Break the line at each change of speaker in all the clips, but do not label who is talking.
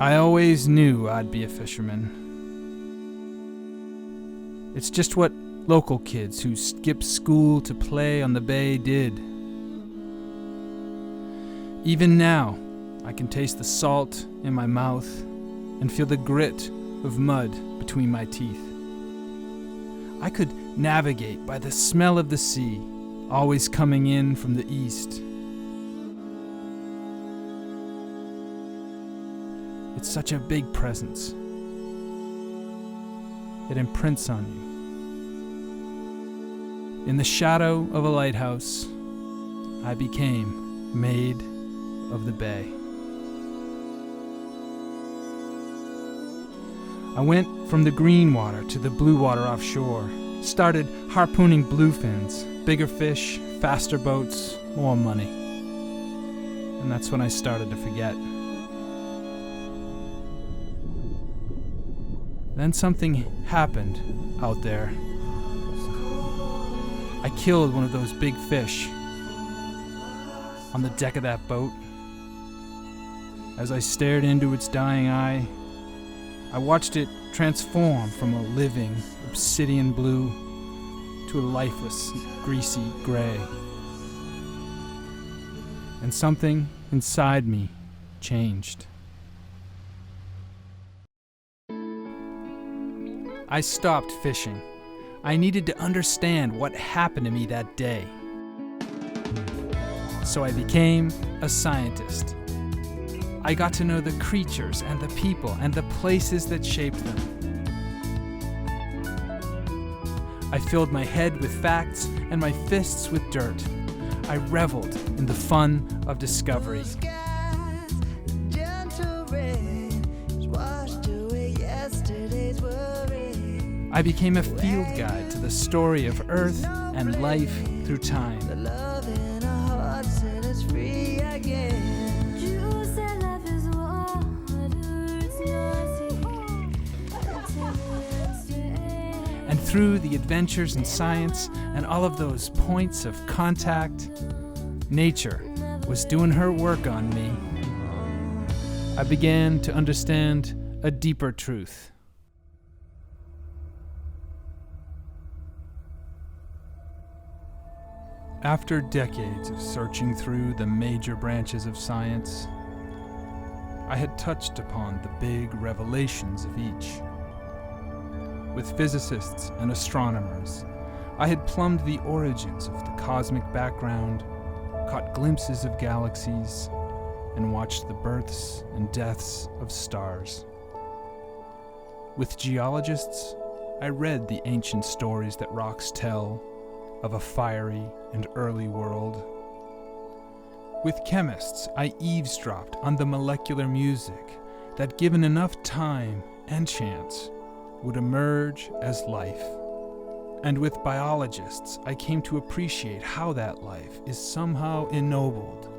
I always knew I'd be a fisherman. It's just what local kids who skipped school to play on the bay did. Even now, I can taste the salt in my mouth and feel the grit of mud between my teeth. I could navigate by the smell of the sea, always coming in from the east. It's such a big presence. It imprints on you. In the shadow of a lighthouse, I became maid of the bay. I went from the green water to the blue water offshore, started harpooning bluefins, bigger fish, faster boats, more money. And that's when I started to forget. Then something happened out there. I killed one of those big fish on the deck of that boat. As I stared into its dying eye, I watched it transform from a living obsidian blue to a lifeless, greasy gray. And something inside me changed. I stopped fishing. I needed to understand what happened to me that day. So I became a scientist. I got to know the creatures and the people and the places that shaped them. I filled my head with facts and my fists with dirt. I reveled in the fun of discovery. I became a field guide to the story of Earth and life through time. And through the adventures in science and all of those points of contact, nature was doing her work on me. I began to understand a deeper truth. After decades of searching through the major branches of science, I had touched upon the big revelations of each. With physicists and astronomers, I had plumbed the origins of the cosmic background, caught glimpses of galaxies, and watched the births and deaths of stars. With geologists, I read the ancient stories that rocks tell of a fiery and early world. With chemists, I eavesdropped on the molecular music that, given enough time and chance, would emerge as life. And with biologists, I came to appreciate how that life is somehow ennobled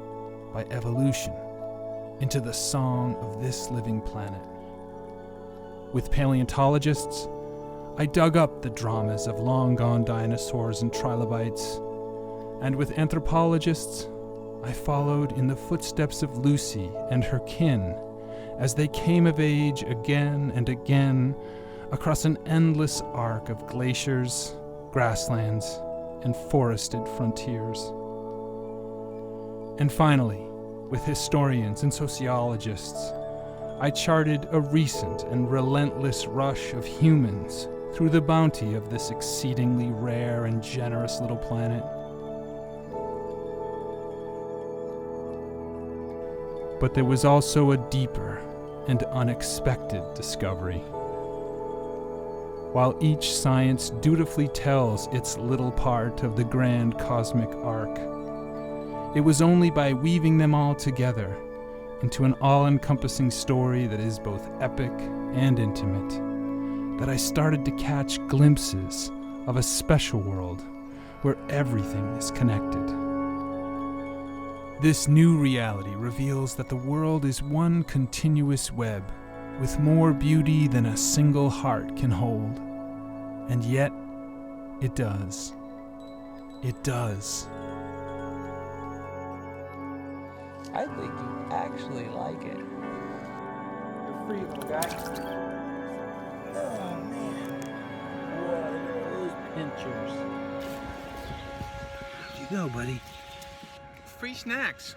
by evolution into the song of this living planet. With paleontologists, I dug up the dramas of long-gone dinosaurs and trilobites, and with anthropologists, I followed in the footsteps of Lucy and her kin as they came of age again and again across an endless arc of glaciers, grasslands, and forested frontiers. And finally, with historians and sociologists, I charted a recent and relentless rush of humans through the bounty of this exceedingly rare and generous little planet. But there was also a deeper and unexpected discovery. While each science dutifully tells its little part of the grand cosmic arc, it was only by weaving them all together into an all-encompassing story that is both epic and intimate that I started to catch glimpses of a special world where everything is connected. This new reality reveals that the world is one continuous web with more beauty than a single heart can hold. And yet, it does. It does.
I think you actually like it.
The
for you, little guy. Oh, man. Whoa, those pinchers. Where'd you go, buddy?
Free snacks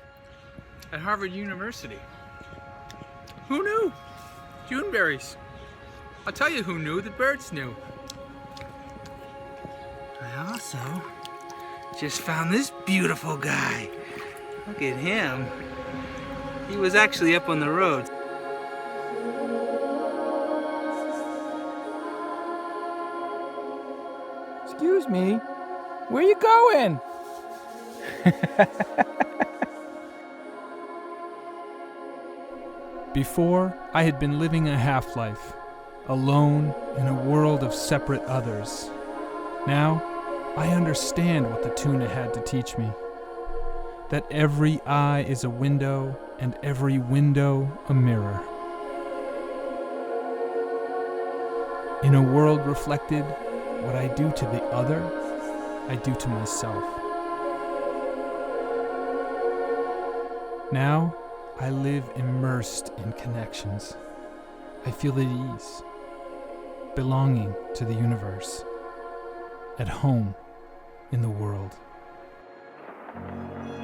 at Harvard University. Who knew? Juneberries. I'll tell you who knew, the birds knew.
I also just found this beautiful guy. Look at him. He was actually up on the road.
Excuse me, where you going?
Before, I had been living a half-life, alone in a world of separate others. Now, I understand what the tuna had to teach me. That every eye is a window, and every window a mirror. In a world reflected, what I do to the other, I do to myself. Now, I live immersed in connections. I feel at ease, belonging to the universe, at home in the world.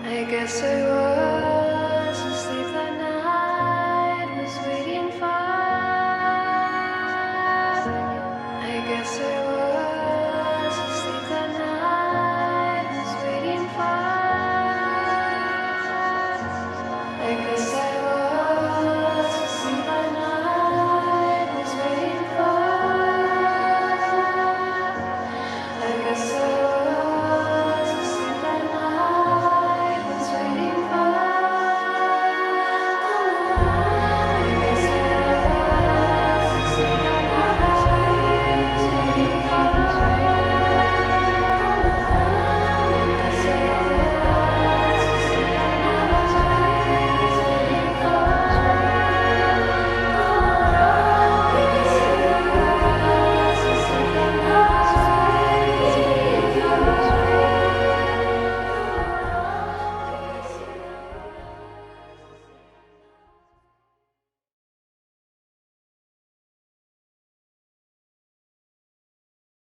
I guess I was asleep.